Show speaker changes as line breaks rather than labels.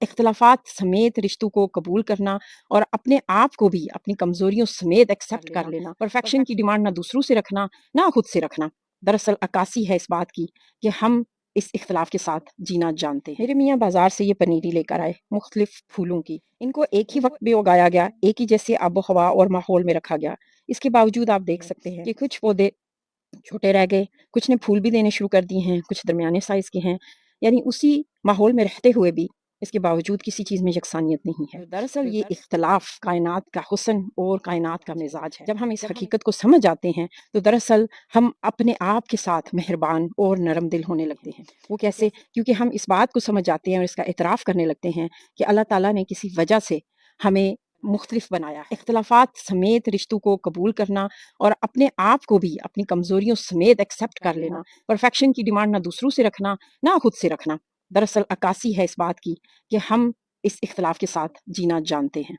اختلافات سمیت رشتوں کو قبول کرنا اور اپنے آپ کو بھی اپنی کمزوریوں سمیت ایکسیپٹ کر لینا. پرفیکشن کی ڈیمانڈ نہ دوسروں سے رکھنا نہ خود سے رکھنا. دراصل عکاسی ہے اس بات کی کہ ہم اس اختلاف کے ساتھ جینا جانتے ہیں. میرے میاں بازار سے یہ پنیری لے کر آئے مختلف پھولوں کی. ان کو ایک ہی وقت میں اگایا گیا، ایک ہی جیسے آب و ہوا اور ماحول میں رکھا گیا. اس کے باوجود آپ دیکھ سکتے ہیں کہ کچھ پودے چھوٹے رہ گئے، کچھ نے پھول بھی دینے شروع کر دیے ہیں، کچھ درمیانے سائز کے ہیں. یعنی اسی ماحول میں رہتے ہوئے بھی اس کے باوجود کسی چیز میں یکسانیت نہیں ہے. دراصل یہ اختلاف کائنات کا حسن اور کائنات کا مزاج ہے. جب ہم اس حقیقت کو سمجھ جاتے ہیں تو دراصل ہم اپنے آپ کے ساتھ مہربان اور نرم دل ہونے لگتے ہیں. وہ کیسے؟ کیونکہ ہم اس بات کو سمجھ جاتے ہیں اور اس کا اعتراف کرنے لگتے ہیں کہ اللہ تعالیٰ نے کسی وجہ سے ہمیں مختلف بنایا ہے. اختلافات سمیت رشتوں کو قبول کرنا اور اپنے آپ کو بھی اپنی کمزوریوں سمیت ایکسیپٹ کر لینا. پرفیکشن کی ڈیمانڈ نہ دوسروں سے رکھنا نہ خود سے رکھنا. دراصل عکاسی ہے اس بات کی کہ ہم اس اختلاف کے ساتھ جینا جانتے ہیں.